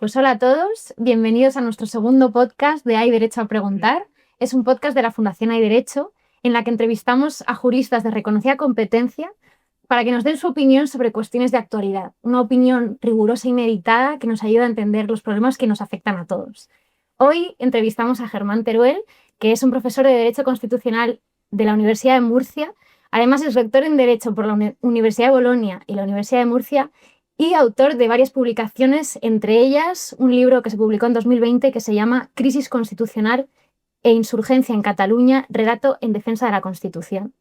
Pues hola a todos, bienvenidos a nuestro segundo podcast de Hay Derecho a Preguntar. Es un podcast de la Fundación Hay Derecho en la que entrevistamos a juristas de reconocida competencia para que nos den su opinión sobre cuestiones de actualidad. Una opinión rigurosa y meditada que nos ayuda a entender los problemas que nos afectan a todos. Hoy entrevistamos a Germán Teruel, que es un profesor de Derecho Constitucional de la Universidad de Murcia. Además es rector en Derecho por la Universidad de Bolonia y la Universidad de Murcia y autor de varias publicaciones, entre ellas un libro que se publicó en 2020 que se llama Crisis constitucional e insurgencia en Cataluña, relato en defensa de la Constitución.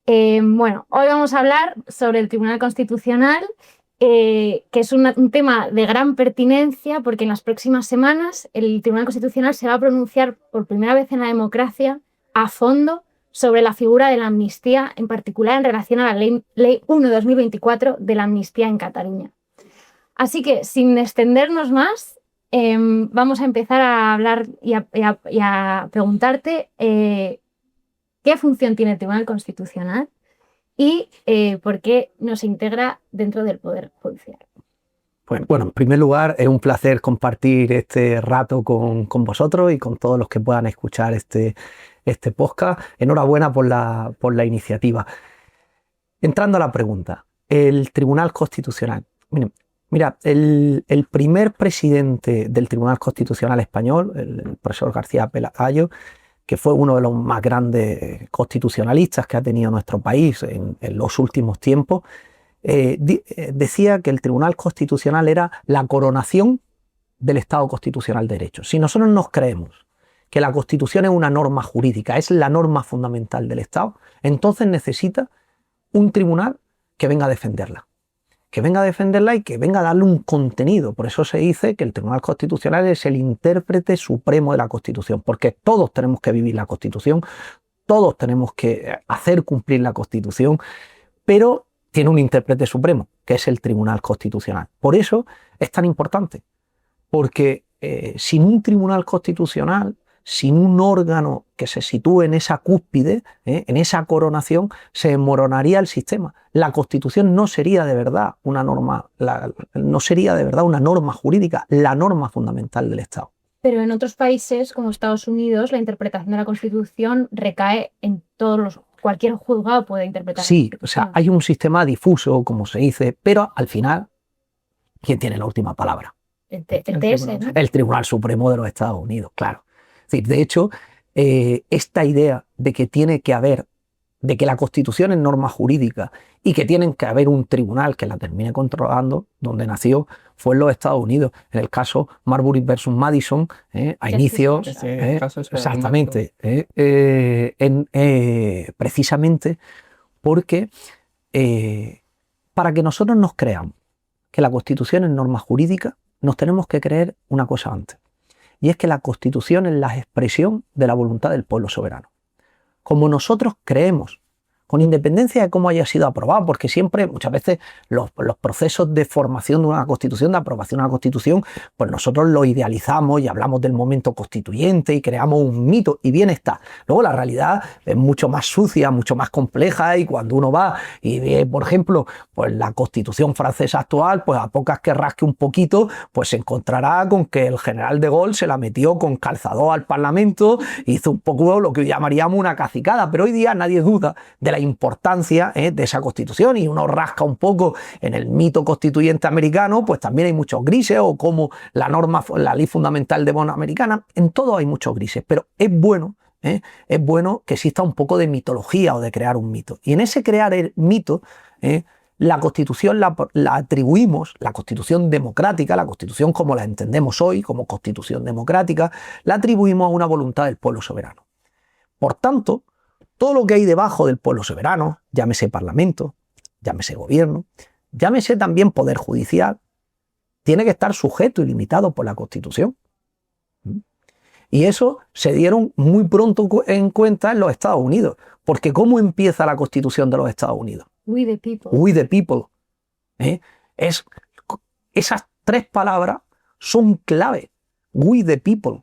Hoy vamos a hablar sobre el Tribunal Constitucional, que es un tema de gran pertinencia porque en las próximas semanas el Tribunal Constitucional se va a pronunciar por primera vez en la democracia a fondo sobre la figura de la amnistía, en particular en relación a la Ley 1/2024 de la amnistía en Cataluña. Así que, sin extendernos más, vamos a empezar a hablar y a preguntarte qué función tiene el Tribunal Constitucional y por qué no se integra dentro del Poder Judicial. Bueno, en primer lugar, es un placer compartir este rato con vosotros y con todos los que puedan escuchar este podcast. Enhorabuena por la iniciativa. Entrando a la pregunta, el Tribunal Constitucional. Mira, el primer presidente del Tribunal Constitucional español, el profesor García Pelayo, que fue uno de los más grandes constitucionalistas que ha tenido nuestro país en los últimos tiempos, decía que el Tribunal Constitucional era la coronación del Estado Constitucional de Derecho. Si nosotros nos creemos que la Constitución es una norma jurídica, es la norma fundamental del Estado, entonces necesita un tribunal que venga a defenderla. Que venga a defenderla y que venga a darle un contenido. Por eso se dice que el Tribunal Constitucional es el intérprete supremo de la Constitución, porque todos tenemos que vivir la Constitución, todos tenemos que hacer cumplir la Constitución, pero tiene un intérprete supremo, que es el Tribunal Constitucional. Por eso es tan importante, porque sin un Tribunal Constitucional, sin un órgano que se sitúe en esa cúspide, en esa coronación, se desmoronaría el sistema. La Constitución no sería de verdad una norma, no sería de verdad una norma jurídica, la norma fundamental del Estado. Pero en otros países, como Estados Unidos, la interpretación de la Constitución recae en cualquier juzgado puede interpretar. Sí, o sea, hay un sistema difuso, como se dice, pero al final, ¿quién tiene la última palabra? El TS, ¿no? El Tribunal Supremo de los Estados Unidos, claro. Es decir, de hecho, esta idea de que tiene que haber, de que la Constitución es norma jurídica y que tiene que haber un tribunal que la termine controlando, donde nació, fue en los Estados Unidos. En el caso Marbury versus Madison, a inicios, exactamente, precisamente porque para que nosotros nos creamos que la Constitución es norma jurídica, nos tenemos que creer una cosa antes. Y es que la Constitución es la expresión de la voluntad del pueblo soberano. Como nosotros creemos, con independencia de cómo haya sido aprobado, porque siempre, muchas veces, los procesos de formación de una Constitución, de aprobación de una Constitución, pues nosotros lo idealizamos y hablamos del momento constituyente y creamos un mito, y bien está. Luego la realidad es mucho más sucia, mucho más compleja, y cuando uno va y ve, por ejemplo, pues la Constitución francesa actual, pues a pocas que rasque un poquito, pues se encontrará con que el general de Gaulle se la metió con calzador al Parlamento, hizo un poco lo que llamaríamos una cacicada, pero hoy día nadie duda de la importancia de esa Constitución, y uno rasca un poco en el mito constituyente americano, pues también hay muchos grises, o como la ley fundamental de Bonn americana, en todo hay muchos grises, pero es bueno que exista un poco de mitología o de crear un mito. Y en ese crear el mito, la Constitución la atribuimos, la Constitución democrática, la Constitución como la entendemos hoy, como Constitución democrática, la atribuimos a una voluntad del pueblo soberano. Por tanto, todo lo que hay debajo del pueblo soberano, llámese Parlamento, llámese Gobierno, llámese también Poder Judicial, tiene que estar sujeto y limitado por la Constitución. Y eso se dieron muy pronto en cuenta en los Estados Unidos, porque ¿cómo empieza la Constitución de los Estados Unidos? We the people. We the people. Esas tres palabras son clave. We the people.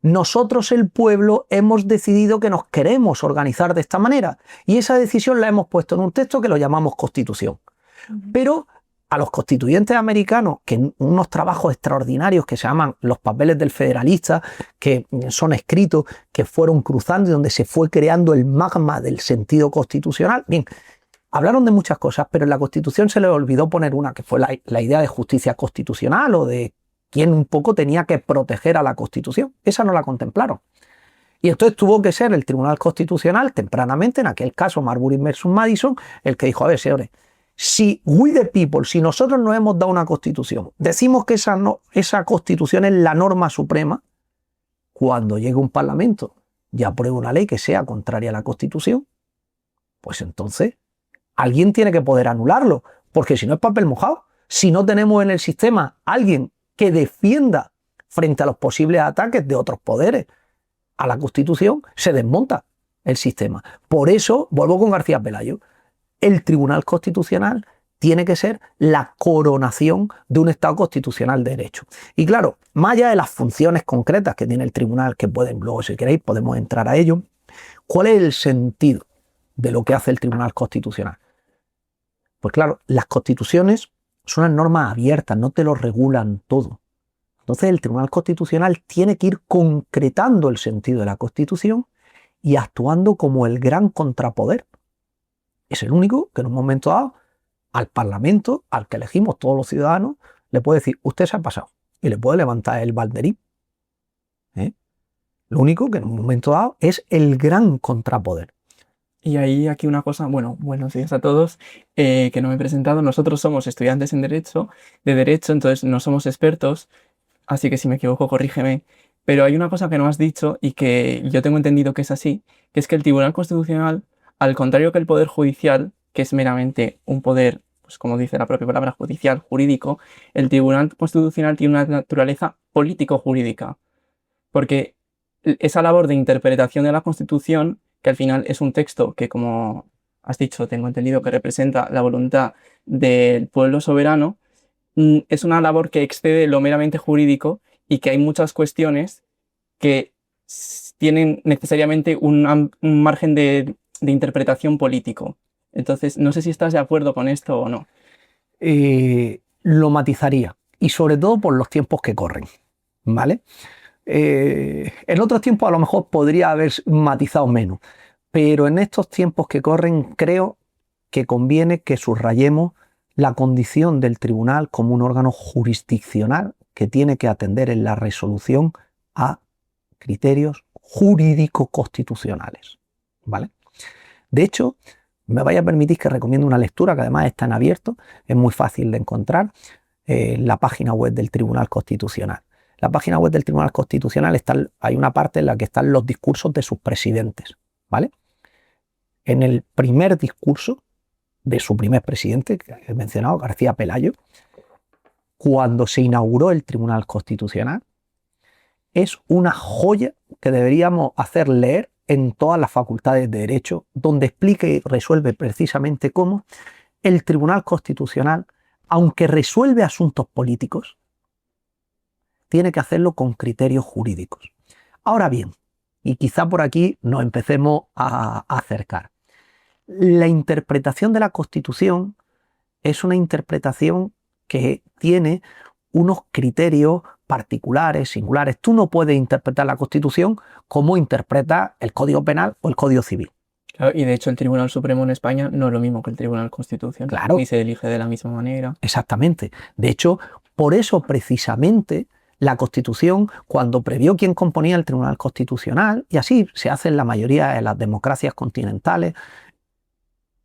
Nosotros, el pueblo, hemos decidido que nos queremos organizar de esta manera, y esa decisión la hemos puesto en un texto que lo llamamos Constitución. Pero a los constituyentes americanos, que en unos trabajos extraordinarios que se llaman los papeles del federalista, que son escritos, que fueron cruzando y donde se fue creando el magma del sentido constitucional. Bien, hablaron de muchas cosas, pero en la Constitución se les olvidó poner una, que fue la idea de justicia constitucional o de quién un poco tenía que proteger a la Constitución. Esa no la contemplaron. Y entonces tuvo que ser el Tribunal Constitucional, tempranamente, en aquel caso Marbury versus Madison, el que dijo, a ver, señores, si we the people, si nosotros nos hemos dado una Constitución, decimos que esa Constitución es la norma suprema, cuando llegue un Parlamento y apruebe una ley que sea contraria a la Constitución, pues entonces alguien tiene que poder anularlo, porque si no es papel mojado, si no tenemos en el sistema alguien que defienda frente a los posibles ataques de otros poderes a la Constitución, se desmonta el sistema. Por eso, vuelvo con García Pelayo, el Tribunal Constitucional tiene que ser la coronación de un Estado constitucional de derecho. Y claro, más allá de las funciones concretas que tiene el Tribunal, que pueden, luego si queréis podemos entrar a ello, ¿cuál es el sentido de lo que hace el Tribunal Constitucional? Pues claro, las constituciones son unas normas abiertas, no te lo regulan todo. Entonces el Tribunal Constitucional tiene que ir concretando el sentido de la Constitución y actuando como el gran contrapoder. Es el único que en un momento dado al Parlamento, al que elegimos todos los ciudadanos, le puede decir, usted se ha pasado, y le puede levantar el banderín. Lo único que en un momento dado es el gran contrapoder. Y ahí aquí una cosa, buenos días a todos, que no me he presentado. Nosotros somos estudiantes de Derecho, entonces no somos expertos, así que si me equivoco, corrígeme. Pero hay una cosa que no has dicho y que yo tengo entendido que es así, que es que el Tribunal Constitucional, al contrario que el Poder Judicial, que es meramente un poder, pues como dice la propia palabra judicial, jurídico, el Tribunal Constitucional tiene una naturaleza político-jurídica. Porque esa labor de interpretación de la Constitución, que al final es un texto que, como has dicho, tengo entendido que representa la voluntad del pueblo soberano, es una labor que excede lo meramente jurídico y que hay muchas cuestiones que tienen necesariamente un margen de interpretación político. Entonces, no sé si estás de acuerdo con esto o no. Lo matizaría, y sobre todo por los tiempos que corren, ¿vale? En otros tiempos a lo mejor podría haber matizado menos, pero en estos tiempos que corren creo que conviene que subrayemos la condición del tribunal como un órgano jurisdiccional que tiene que atender en la resolución a criterios jurídico-constitucionales, ¿vale? De hecho, me vaya a permitir que recomiendo una lectura que además está en abierto, es muy fácil de encontrar, en la página web del Tribunal Constitucional. La página web del Tribunal Constitucional hay una parte en la que están los discursos de sus presidentes, ¿vale? En el primer discurso de su primer presidente, que he mencionado, García Pelayo, cuando se inauguró el Tribunal Constitucional, es una joya que deberíamos hacer leer en todas las facultades de Derecho, donde explica y resuelve precisamente cómo el Tribunal Constitucional, aunque resuelve asuntos políticos, tiene que hacerlo con criterios jurídicos. Ahora bien, y quizá por aquí nos empecemos a acercar, la interpretación de la Constitución es una interpretación que tiene unos criterios particulares, singulares. Tú no puedes interpretar la Constitución como interpreta el Código Penal o el Código Civil. Claro, y de hecho el Tribunal Supremo en España no es lo mismo que el Tribunal Constitucional. Claro. Ni se elige de la misma manera. Exactamente. De hecho, por eso precisamente la Constitución, cuando previó quién componía el Tribunal Constitucional, y así se hace en la mayoría de las democracias continentales,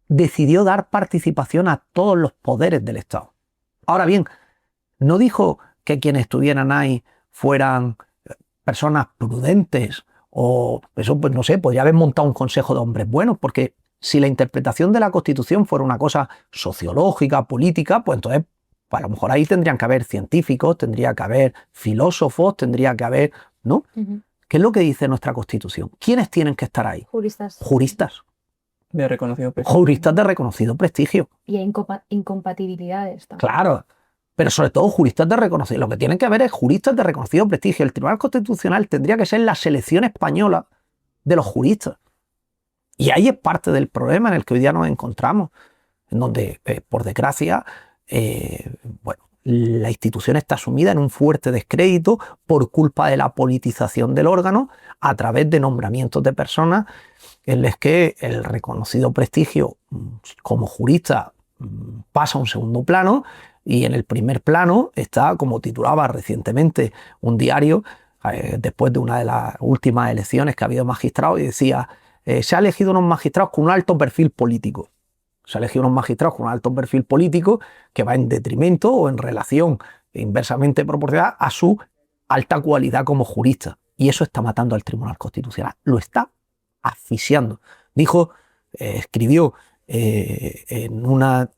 decidió dar participación a todos los poderes del Estado. Ahora bien, no dijo que quienes estuvieran ahí fueran personas prudentes o eso, pues no sé, podría haber montado un consejo de hombres buenos, porque si la interpretación de la Constitución fuera una cosa sociológica, política, pues entonces pues a lo mejor ahí tendrían que haber científicos, tendría que haber filósofos, tendría que haber, ¿no? ¿Qué es lo que dice nuestra Constitución? ¿Quiénes tienen que estar ahí? Juristas. Juristas. De reconocido prestigio. Juristas de reconocido prestigio. Y hay incompatibilidades también. Claro, pero sobre todo juristas de reconocido. Lo que tienen que haber es juristas de reconocido prestigio. El Tribunal Constitucional tendría que ser la selección española de los juristas. Y ahí es parte del problema en el que hoy día nos encontramos, en donde, por desgracia, bueno, la institución está sumida en un fuerte descrédito por culpa de la politización del órgano a través de nombramientos de personas en las que el reconocido prestigio como jurista pasa a un segundo plano, y en el primer plano está, como titulaba recientemente un diario, después de una de las últimas elecciones que ha habido magistrados, y decía, se ha elegido unos magistrados con un alto perfil político. Se ha elegido unos magistrados con un alto perfil político que va en detrimento o en relación inversamente proporcional a su alta cualidad como jurista. Y eso está matando al Tribunal Constitucional. Lo está asfixiando. Dijo, escribió en una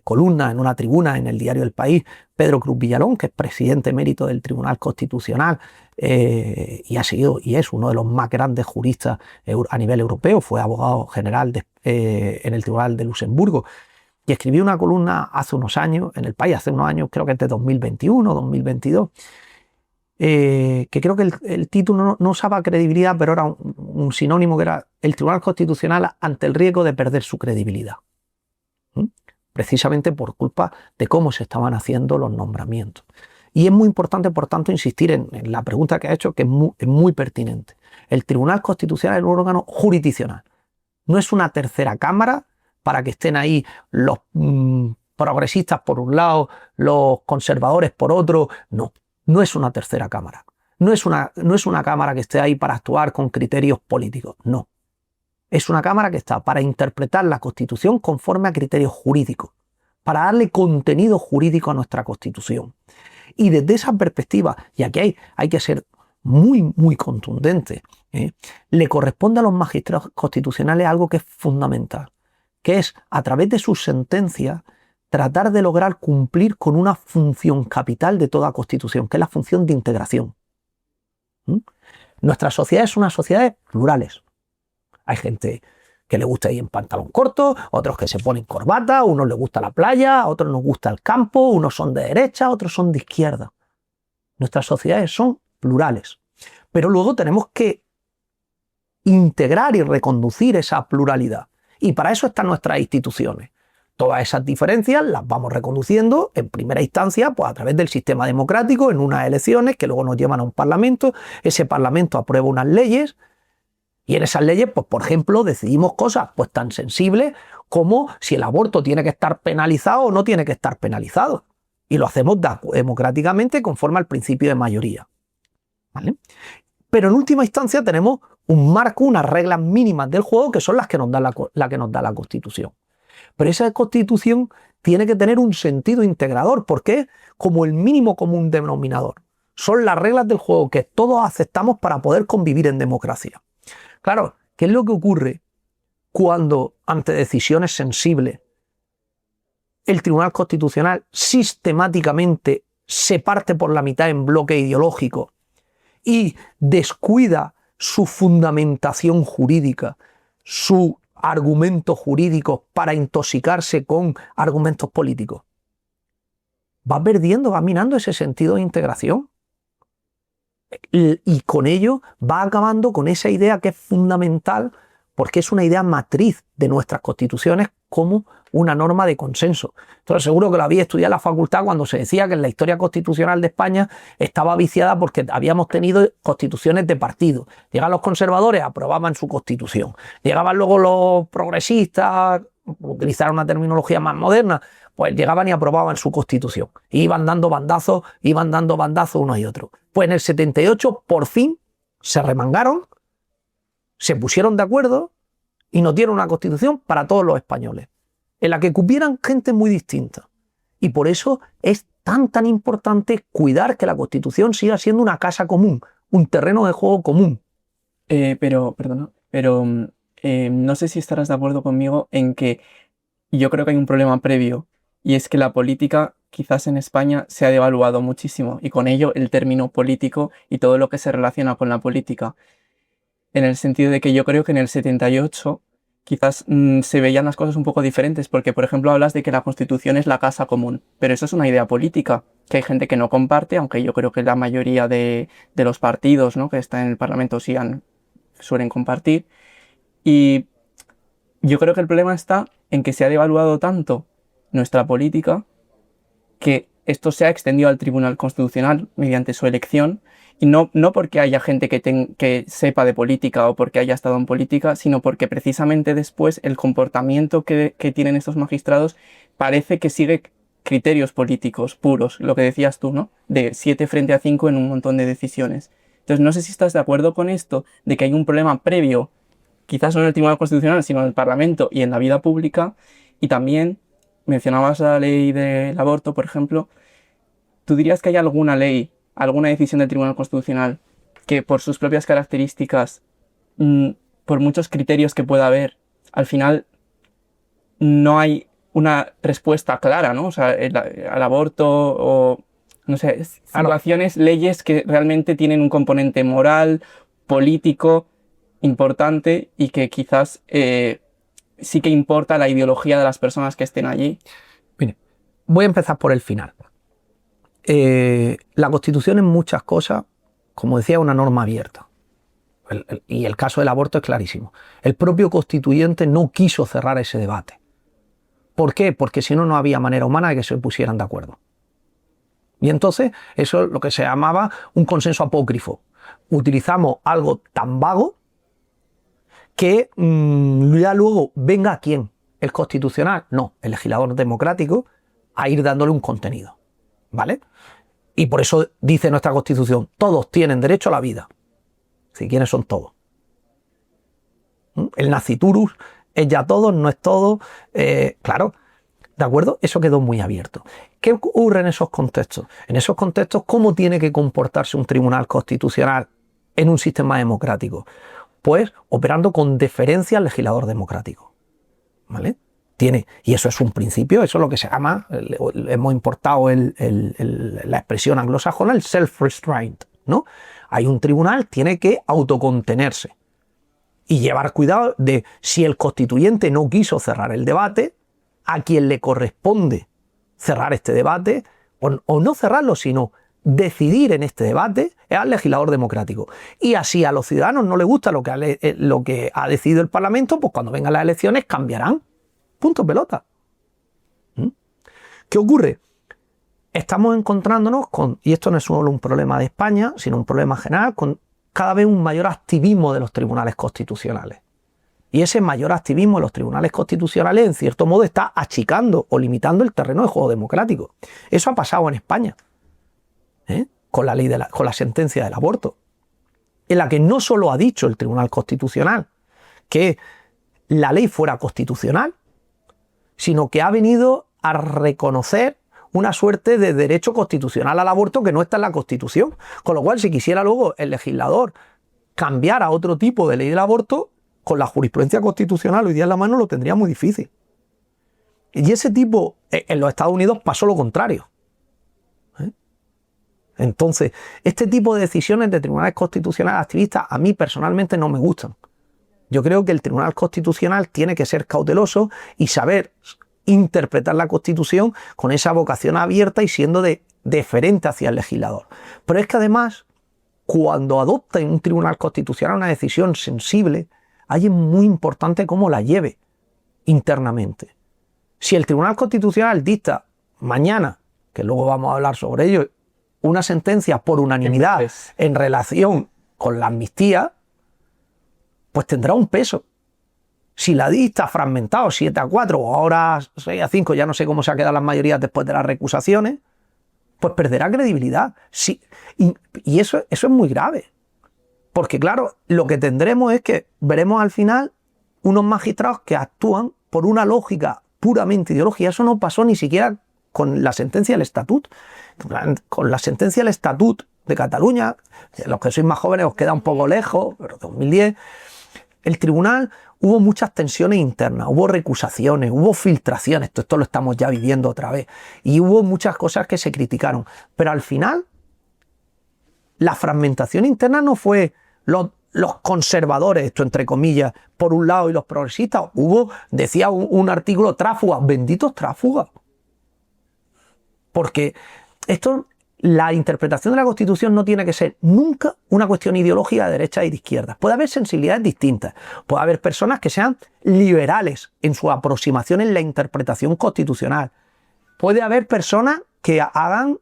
columna, en una tribuna en el diario El País, Pedro Cruz Villalón, que es presidente emérito del Tribunal Constitucional y ha sido y es uno de los más grandes juristas a nivel europeo, fue abogado general en el Tribunal de Luxemburgo, y escribió una columna hace unos años, en El País, hace unos años, creo que es de 2021, 2022, que creo que el título no usaba credibilidad, pero era un sinónimo, que era el Tribunal Constitucional ante el riesgo de perder su credibilidad. Precisamente por culpa de cómo se estaban haciendo los nombramientos. Y es muy importante, por tanto, insistir en la pregunta que ha hecho, que es muy pertinente. El Tribunal Constitucional es un órgano jurisdiccional. No es una tercera cámara para que estén ahí los progresistas por un lado, los conservadores por otro. No, no es una tercera cámara. No es una cámara que esté ahí para actuar con criterios políticos. No. Es una cámara que está para interpretar la Constitución conforme a criterios jurídicos, para darle contenido jurídico a nuestra Constitución. Y desde esa perspectiva, y aquí hay que ser muy, muy contundente, le corresponde a los magistrados constitucionales algo que es fundamental, que es, a través de sus sentencias, tratar de lograr cumplir con una función capital de toda Constitución, que es la función de integración. Nuestra sociedad es una sociedad plurales. Hay gente que le gusta ir en pantalón corto, otros que se ponen corbata, unos les gusta la playa, a otros nos gusta el campo, unos son de derecha, otros son de izquierda. Nuestras sociedades son plurales. Pero luego tenemos que integrar y reconducir esa pluralidad. Y para eso están nuestras instituciones. Todas esas diferencias las vamos reconduciendo en primera instancia pues a través del sistema democrático, en unas elecciones que luego nos llevan a un parlamento. Ese parlamento aprueba unas leyes. Y en esas leyes, pues por ejemplo, decidimos cosas pues tan sensibles como si el aborto tiene que estar penalizado o no tiene que estar penalizado. Y lo hacemos democráticamente conforme al principio de mayoría. ¿Vale? Pero en última instancia tenemos un marco, unas reglas mínimas del juego que son las que nos da la Constitución. Pero esa Constitución tiene que tener un sentido integrador, porque es como el mínimo común denominador. Son las reglas del juego que todos aceptamos para poder convivir en democracia. Claro, ¿qué es lo que ocurre cuando ante decisiones sensibles el Tribunal Constitucional sistemáticamente se parte por la mitad en bloque ideológico y descuida su fundamentación jurídica, su argumento jurídico para intoxicarse con argumentos políticos? Va perdiendo, va minando ese sentido de integración. Y con ello va acabando con esa idea que es fundamental, porque es una idea matriz de nuestras constituciones como una norma de consenso. Entonces seguro que lo había estudiado en la facultad cuando se decía que en la historia constitucional de España estaba viciada porque habíamos tenido constituciones de partido. Llegaban los conservadores, aprobaban su constitución. Llegaban luego los progresistas, utilizar una terminología más moderna, pues llegaban y aprobaban su constitución. Y iban dando bandazos unos y otros. Pues en el 78 por fin se remangaron, se pusieron de acuerdo y nos dieron una constitución para todos los españoles, en la que cupieran gente muy distinta. Y por eso es tan importante cuidar que la Constitución siga siendo una casa común, un terreno de juego común. Perdona, no sé si estarás de acuerdo conmigo en que yo creo que hay un problema previo, y es que la política quizás en España se ha devaluado muchísimo, y con ello el término político y todo lo que se relaciona con la política. En el sentido de que yo creo que en el 78 quizás se veían las cosas un poco diferentes, porque por ejemplo hablas de que la Constitución es la casa común, pero eso es una idea política, que hay gente que no comparte, aunque yo creo que la mayoría de los partidos, ¿no?, que están en el Parlamento suelen compartir. Y yo creo que el problema está en que se ha devaluado tanto nuestra política que esto se ha extendido al Tribunal Constitucional mediante su elección, y no porque haya gente que sepa de política o porque haya estado en política, sino porque precisamente después el comportamiento que tienen estos magistrados parece que sigue criterios políticos puros, lo que decías tú, ¿no? De 7 frente a 5 en un montón de decisiones. Entonces, no sé si estás de acuerdo con esto, de que hay un problema previo, quizás no en el Tribunal Constitucional, sino en el Parlamento y en la vida pública, y también mencionabas la ley del aborto, por ejemplo. ¿Tú dirías que hay alguna ley, alguna decisión del Tribunal Constitucional que por sus propias características, por muchos criterios que pueda haber, al final no hay una respuesta clara, ¿no? O sea, al aborto o, no sé, situaciones, leyes que realmente tienen un componente moral, político, importante y que quizás sí que importa la ideología de las personas que estén allí? Mire, voy a empezar por el final. La Constitución en muchas cosas, como decía, es una norma abierta. Y el caso del aborto es clarísimo. El propio constituyente no quiso cerrar ese debate. ¿Por qué? Porque si no, no había manera humana de que se pusieran de acuerdo. Y entonces, eso es lo que se llamaba un consenso apócrifo. Utilizamos algo tan vago que ya luego venga ¿quién? ¿El constitucional? No, el legislador democrático, a ir dándole un contenido. ¿Vale? Y por eso dice nuestra Constitución, todos tienen derecho a la vida. ¿Sí? ¿Quiénes son todos? El naciturus es ya todos, no es todo. Claro, ¿de acuerdo? Eso quedó muy abierto. ¿Qué ocurre en esos contextos? En esos contextos, ¿cómo tiene que comportarse un tribunal constitucional en un sistema democrático? Pues operando con deferencia al legislador democrático. ¿Vale? Y eso es un principio, eso es lo que se llama, hemos importado la expresión anglosajona, el self-restraint, ¿no? Hay un tribunal, tiene que autocontenerse y llevar cuidado de si el constituyente no quiso cerrar el debate, a quien le corresponde cerrar este debate, o no cerrarlo, sino decidir en este debate, es al legislador democrático. Y así a los ciudadanos no les gusta lo que ha decidido el Parlamento, pues cuando vengan las elecciones cambiarán. Punto pelota. ¿Qué ocurre? Estamos encontrándonos con, y esto no es solo un problema de España, sino un problema general, con cada vez un mayor activismo de los tribunales constitucionales. Y ese mayor activismo de los tribunales constitucionales, en cierto modo, está achicando o limitando el terreno de juego democrático. Eso ha pasado en España, con la sentencia del aborto, en la que no solo ha dicho el Tribunal Constitucional que la ley fuera constitucional, sino que ha venido a reconocer una suerte de derecho constitucional al aborto que no está en la Constitución. Con lo cual, si quisiera luego el legislador cambiar a otro tipo de ley del aborto, con la jurisprudencia constitucional hoy día en la mano lo tendría muy difícil. Y ese tipo, en los Estados Unidos pasó lo contrario. Entonces, este tipo de decisiones de tribunales constitucionales activistas a mí personalmente no me gustan. Yo creo que el Tribunal Constitucional tiene que ser cauteloso y saber interpretar la Constitución con esa vocación abierta y siendo deferente hacia el legislador. Pero es que además, cuando adopta en un Tribunal Constitucional una decisión sensible, ahí es muy importante cómo la lleve internamente. Si el Tribunal Constitucional dicta mañana, que luego vamos a hablar sobre ello, una sentencia por unanimidad en relación con la amnistía, pues tendrá un peso. Si la dicta fragmentado 7-4 o ahora 6-5, ya no sé cómo se han quedado las mayorías después de las recusaciones, pues perderá credibilidad. Sí, y eso es muy grave. Porque claro, lo que tendremos es que veremos al final unos magistrados que actúan por una lógica puramente ideológica. Eso no pasó ni siquiera con la sentencia del Estatut. Con la sentencia del Estatut de Cataluña, los que sois más jóvenes os queda un poco lejos, pero 2010, el tribunal hubo muchas tensiones internas, hubo recusaciones, hubo filtraciones, esto lo estamos ya viviendo otra vez, y hubo muchas cosas que se criticaron, pero al final la fragmentación interna no fue los conservadores, esto entre comillas, por un lado, y los progresistas. Hubo, decía un artículo, tráfugas, benditos tráfugas. Porque la interpretación de la Constitución no tiene que ser nunca una cuestión ideológica de derecha y de izquierda. Puede haber sensibilidades distintas. Puede haber personas que sean liberales en su aproximación en la interpretación constitucional. Puede haber personas que hagan,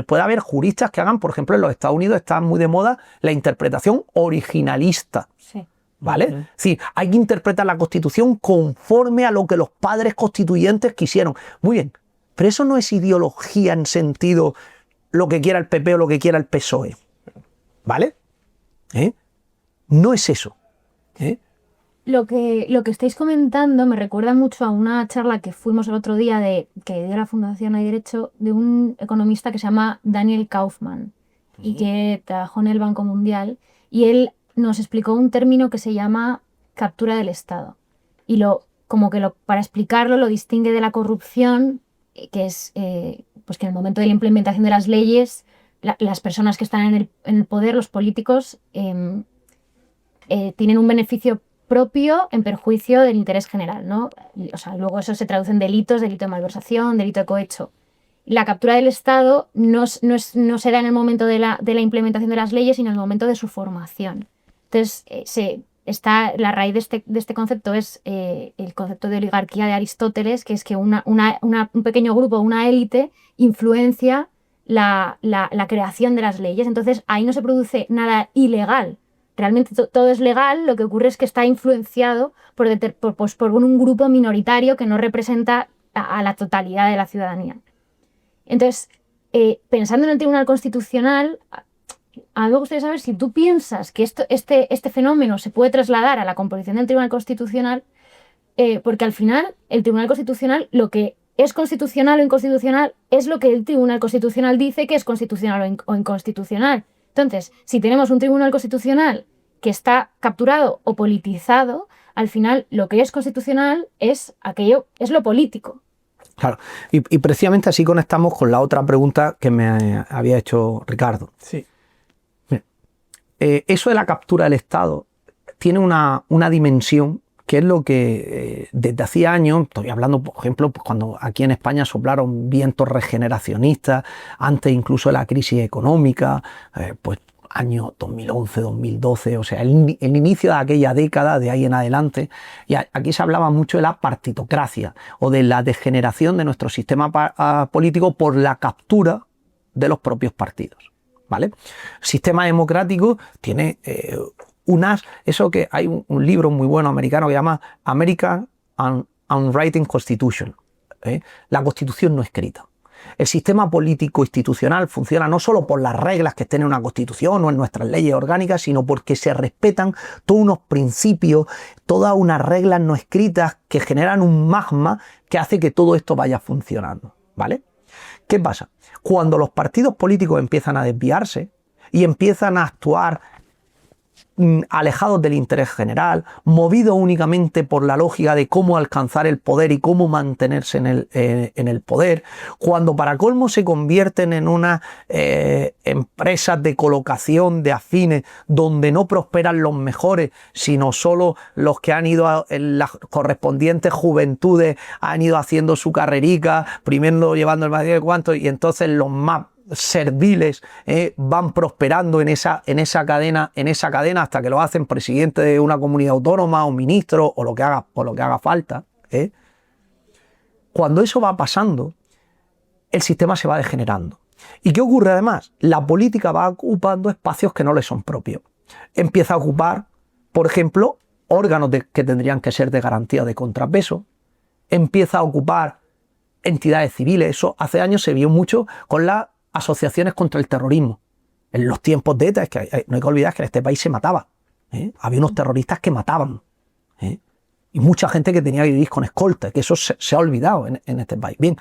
puede haber juristas que hagan, por ejemplo, en los Estados Unidos está muy de moda la interpretación originalista. Sí. ¿Vale? Sí, hay que interpretar la Constitución conforme a lo que los padres constituyentes quisieron. Muy bien, pero eso no es ideología en sentido lo que quiera el PP o lo que quiera el PSOE. ¿Vale? No es eso. Lo que estáis comentando me recuerda mucho a una charla que fuimos el otro día que dio la Fundación Hay Derecho de un economista que se llama Daniel Kaufman y que trabajó en el Banco Mundial, y él nos explicó un término que se llama captura del Estado, y para explicarlo lo distingue de la corrupción, que es pues que en el momento de la implementación de las leyes las personas que están en el poder, los políticos, tienen un beneficio propio en perjuicio del interés general, ¿no? O sea, luego eso se traduce en delitos, delito de malversación, delito de cohecho. La captura del Estado no se da en el momento de la implementación de las leyes, sino en el momento de su formación. Entonces, la raíz de este concepto es el concepto de oligarquía de Aristóteles, que es que un pequeño grupo, una élite, influencia la creación de las leyes. Entonces, ahí no se produce nada ilegal. Realmente todo es legal, lo que ocurre es que está influenciado por un grupo minoritario que no representa a la totalidad de la ciudadanía. Entonces, pensando en el Tribunal Constitucional, a mí me gustaría saber si tú piensas que este fenómeno se puede trasladar a la composición del Tribunal Constitucional, porque al final el Tribunal Constitucional, lo que es constitucional o inconstitucional, es lo que el Tribunal Constitucional dice que es constitucional o inconstitucional. Entonces, si tenemos un Tribunal Constitucional que está capturado o politizado, al final lo que es constitucional es lo político. Claro, y precisamente así conectamos con la otra pregunta que me había hecho Ricardo. Sí. Eso de la captura del Estado tiene una dimensión que es lo que desde hacía años, estoy hablando, por ejemplo, pues cuando aquí en España soplaron vientos regeneracionistas, antes incluso de la crisis económica, pues años 2011, 2012, o sea, el inicio de aquella década, de ahí en adelante, y aquí se hablaba mucho de la partitocracia o de la degeneración de nuestro sistema político por la captura de los propios partidos, ¿vale? El sistema democrático tiene eso que hay un libro muy bueno americano que se llama American Unwritten Constitution, la Constitución no escrita. El sistema político institucional funciona no solo por las reglas que estén en una constitución o en nuestras leyes orgánicas, sino porque se respetan todos unos principios, todas unas reglas no escritas que generan un magma que hace que todo esto vaya funcionando, ¿vale? ¿Qué pasa? Cuando los partidos políticos empiezan a desviarse y empiezan a actuar alejados del interés general, movidos únicamente por la lógica de cómo alcanzar el poder y cómo mantenerse en el poder, cuando para colmo se convierten en unas empresas de colocación de afines donde no prosperan los mejores, sino solo los que han ido en las correspondientes juventudes, han ido haciendo su carrerica, primero llevando el vacío de cuánto, y entonces los más serviles van prosperando en esa cadena hasta que lo hacen presidente de una comunidad autónoma o ministro o lo que haga falta. Cuando eso va pasando, el sistema se va degenerando. ¿Y qué ocurre además? La política va ocupando espacios que no le son propios. Empieza a ocupar, por ejemplo, órganos que tendrían que ser de garantía de contrapeso. Empieza a ocupar entidades civiles. Eso hace años se vio mucho con las asociaciones contra el terrorismo. En los tiempos de ETA, es que no hay que olvidar que en este país se mataba. Había unos terroristas que mataban. Y mucha gente que tenía que vivir con escolta, que eso se ha olvidado en este país. Bien,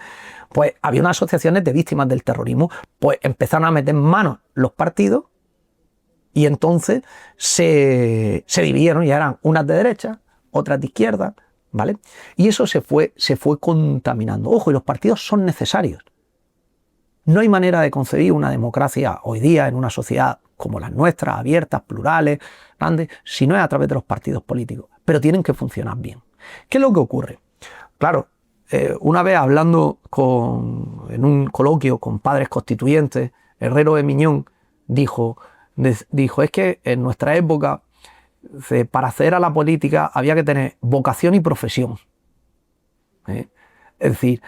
pues había unas asociaciones de víctimas del terrorismo, pues empezaron a meter manos los partidos y entonces se dividieron y eran unas de derecha, otras de izquierda, ¿vale? Y eso se fue contaminando. Ojo, y los partidos son necesarios. No hay manera de concebir una democracia hoy día en una sociedad como las nuestras, abiertas, plurales, grandes, si no es a través de los partidos políticos. Pero tienen que funcionar bien. ¿Qué es lo que ocurre? Claro, una vez hablando en un coloquio con padres constituyentes, Herrero de Miñón dijo, es que en nuestra época, para acceder a la política había que tener vocación y profesión. Es decir,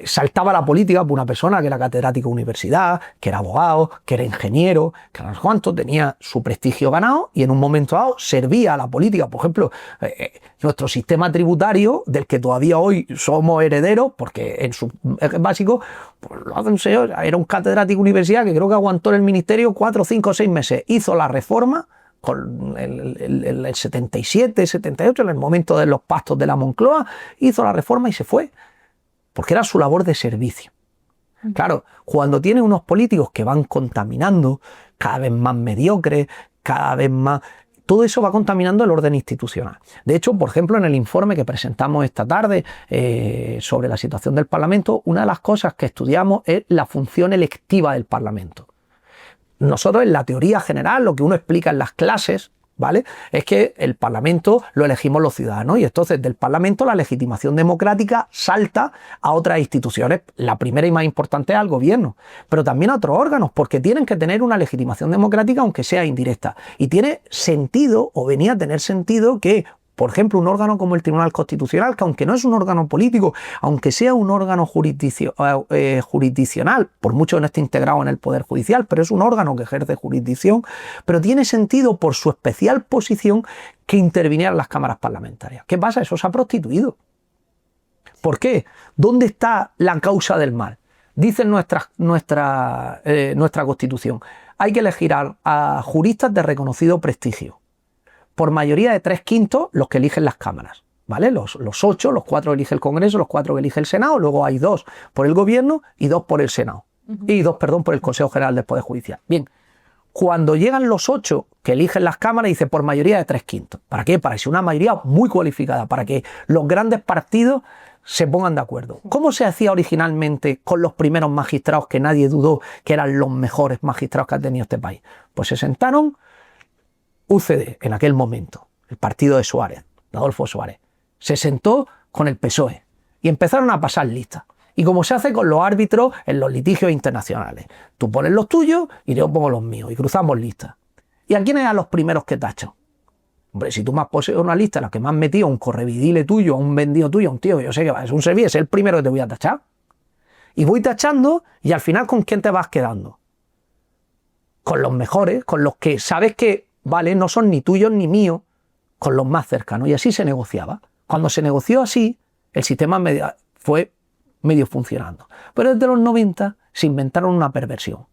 saltaba la política por una persona que era catedrático de universidad, que era abogado, que era ingeniero, que no sé cuánto, tenía su prestigio ganado y en un momento dado servía a la política. Por ejemplo, nuestro sistema tributario, del que todavía hoy somos herederos, porque en su eje básico, pues lo hace un señor, era un catedrático de universidad que creo que aguantó en el ministerio 4, 5 o 6 meses. Hizo la reforma con el 77, 78, en el momento de los pactos de la Moncloa, hizo la reforma y se fue, porque era su labor de servicio. Claro, cuando tiene unos políticos que van contaminando, cada vez más mediocres, cada vez más... Todo eso va contaminando el orden institucional. De hecho, por ejemplo, en el informe que presentamos esta tarde sobre la situación del Parlamento, una de las cosas que estudiamos es la función electiva del Parlamento. Nosotros en la teoría general, lo que uno explica en las clases, ¿vale?, es que el Parlamento lo elegimos los ciudadanos y entonces del Parlamento la legitimación democrática salta a otras instituciones. La primera y más importante es al gobierno, pero también a otros órganos, porque tienen que tener una legitimación democrática aunque sea indirecta. Y tiene sentido, o venía a tener sentido, que por ejemplo, un órgano como el Tribunal Constitucional, que aunque no es un órgano político, aunque sea un órgano jurisdiccional, por mucho que no esté integrado en el Poder Judicial, pero es un órgano que ejerce jurisdicción, pero tiene sentido por su especial posición que intervinieran las cámaras parlamentarias. ¿Qué pasa? Eso se ha prostituido. ¿Por qué? ¿Dónde está la causa del mal? Dice nuestra Constitución, hay que elegir a juristas de reconocido prestigio. Por mayoría de 3/5 los que eligen las cámaras, ¿vale? Los 8, los 4 que elige el Congreso, los 4 que elige el Senado, luego hay 2 por el Gobierno y 2 por el Senado. Y 2, perdón, por el Consejo General del Poder Judicial. Bien, cuando llegan los 8 que eligen las cámaras, dice por mayoría de 3/5. ¿Para qué? Para que sea una mayoría muy cualificada, para que los grandes partidos se pongan de acuerdo. ¿Cómo se hacía originalmente con los primeros magistrados que nadie dudó que eran los mejores magistrados que ha tenido este país? Pues se sentaron UCD, en aquel momento, el partido de Suárez, de Adolfo Suárez, se sentó con el PSOE y empezaron a pasar listas. Y como se hace con los árbitros en los litigios internacionales. Tú pones los tuyos y yo pongo los míos y cruzamos listas. ¿Y a quiénes eran los primeros que tachan? Hombre, si tú me has poseído una lista en la que me has metido un correvidile tuyo, un vendido tuyo, un tío que yo sé que va, es un servicio, es el primero que te voy a tachar. Y voy tachando y al final ¿con quién te vas quedando? Con los mejores, con los que sabes que vale, no son ni tuyos ni míos, con los más cercanos. Y así se negociaba. Cuando se negoció así, el sistema fue medio funcionando. Pero desde los 90 se inventaron una perversión,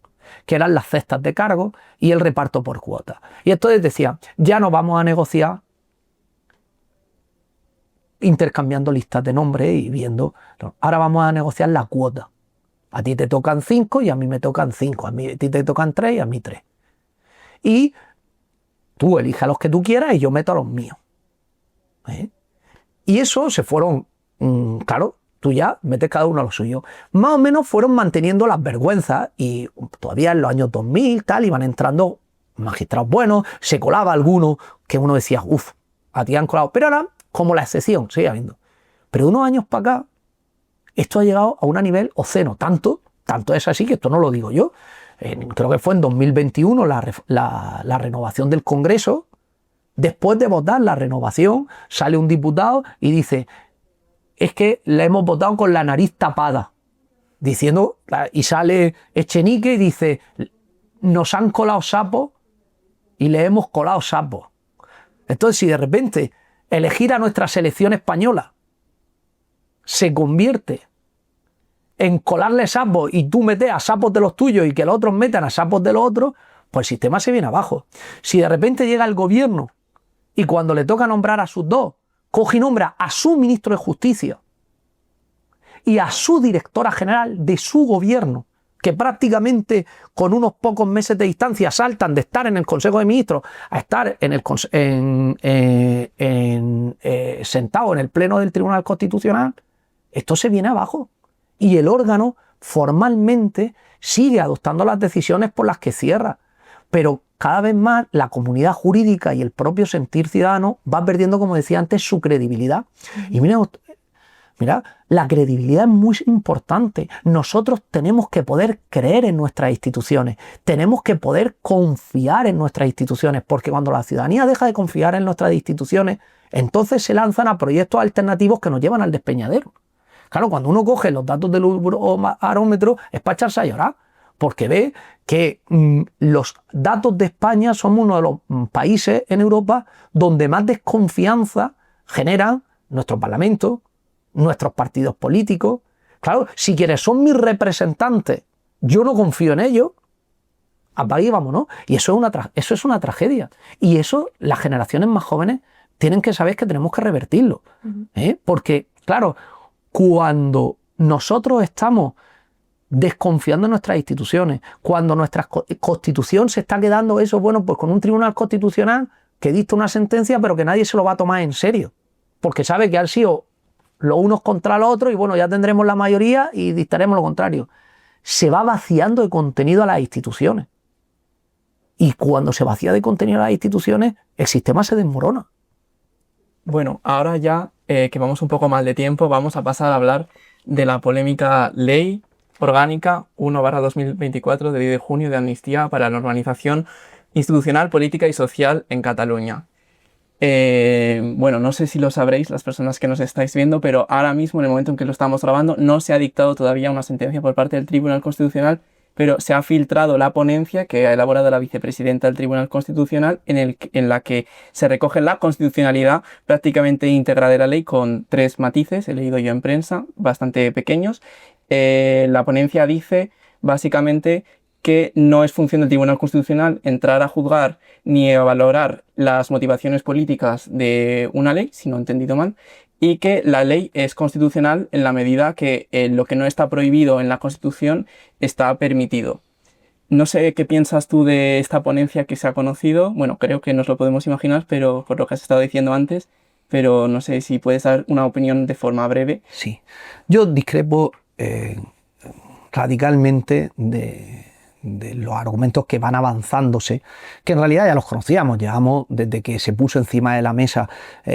que eran las cestas de cargo y el reparto por cuotas. Y entonces decían, ya no vamos a negociar intercambiando listas de nombres y viendo, no, ahora vamos a negociar la cuota. A ti te tocan 5 y a mí me tocan 5, a ti te tocan 3 y a mí 3. Y tú eliges a los que tú quieras y yo meto a los míos. Y eso se fueron, claro, tú ya metes cada uno a lo suyo. Más o menos fueron manteniendo las vergüenzas y todavía en los años 2000 tal, iban entrando magistrados buenos, se colaba alguno que uno decía, uff, a ti han colado. Pero ahora, como la excepción, sigue habiendo. Pero de unos años para acá, esto ha llegado a un nivel obsceno. Tanto es así que esto no lo digo yo. Creo que fue en 2021 la renovación del Congreso. Después de votar la renovación, sale un diputado y dice, es que la hemos votado con la nariz tapada. Diciendo, y sale Echenique y dice, nos han colado sapos y le hemos colado sapos. Entonces, si de repente elegir a nuestra selección española se convierte en colarle sapos y tú metes a sapos de los tuyos y que los otros metan a sapos de los otros, pues el sistema se viene abajo. Si de repente llega el gobierno y cuando le toca nombrar a sus 2, coge y nombra a su ministro de Justicia y a su directora general de su gobierno, que prácticamente con unos pocos meses de distancia saltan de estar en el Consejo de Ministros a estar sentado en el Pleno del Tribunal Constitucional, esto se viene abajo. Y el órgano formalmente sigue adoptando las decisiones por las que cierra. Pero cada vez más la comunidad jurídica y el propio sentir ciudadano va perdiendo, como decía antes, su credibilidad. Y mira, la credibilidad es muy importante. Nosotros tenemos que poder creer en nuestras instituciones. Tenemos que poder confiar en nuestras instituciones. Porque cuando la ciudadanía deja de confiar en nuestras instituciones, entonces se lanzan a proyectos alternativos que nos llevan al despeñadero. Claro, cuando uno coge los datos del Eurobarómetro es para echarse a llorar, porque ve que los datos de España son uno de los países en Europa donde más desconfianza generan nuestro Parlamento, nuestros partidos políticos. Claro, si quienes son mis representantes, yo no confío en ellos, apague y vámonos. Y eso es una tragedia. Y eso las generaciones más jóvenes tienen que saber que tenemos que revertirlo. Porque, claro, cuando nosotros estamos desconfiando en nuestras instituciones, cuando nuestra constitución se está quedando eso, bueno, pues con un tribunal constitucional que dicta una sentencia, pero que nadie se lo va a tomar en serio, porque sabe que han sido los unos contra los otros y bueno, ya tendremos la mayoría y dictaremos lo contrario. Se va vaciando de contenido a las instituciones. Y cuando se vacía de contenido a las instituciones, el sistema se desmorona. Bueno, ahora ya que vamos un poco mal de tiempo, vamos a pasar a hablar de la polémica Ley Orgánica 1/2024 de 10 de junio de amnistía para la normalización institucional, política y social en Cataluña. Bueno, no sé si lo sabréis las personas que nos estáis viendo, pero ahora mismo, en el momento en que lo estamos grabando, no se ha dictado todavía una sentencia por parte del Tribunal Constitucional, pero se ha filtrado la ponencia que ha elaborado la vicepresidenta del Tribunal Constitucional en la que se recoge la constitucionalidad prácticamente íntegra de la ley con 3 matices, he leído yo en prensa, bastante pequeños. La ponencia dice básicamente que no es función del Tribunal Constitucional entrar a juzgar ni a valorar las motivaciones políticas de una ley, si no he entendido mal, y que la ley es constitucional en la medida que lo que no está prohibido en la Constitución está permitido. No sé qué piensas tú de esta ponencia que se ha conocido. Bueno, creo que nos lo podemos imaginar, pero por lo que has estado diciendo antes, pero no sé si puedes dar una opinión de forma breve. Sí, yo discrepo radicalmente de los argumentos que van avanzándose, que en realidad ya los conocíamos, llevamos desde que se puso encima de la mesa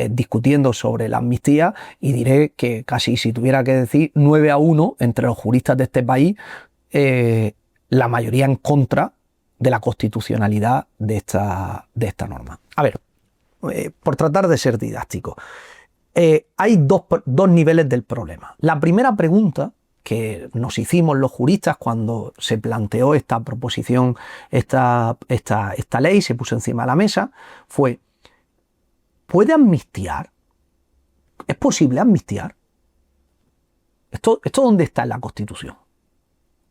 discutiendo sobre la amnistía, y diré que casi, si tuviera que decir, 9-1 entre los juristas de este país, la mayoría en contra de la constitucionalidad de esta norma. A ver, por tratar de ser didáctico, hay dos niveles del problema. La primera pregunta que nos hicimos los juristas cuando se planteó esta proposición, esta ley, se puso encima de la mesa, fue: ¿puede amnistiar? ¿Es posible amnistiar? ¿Esto dónde está en la Constitución?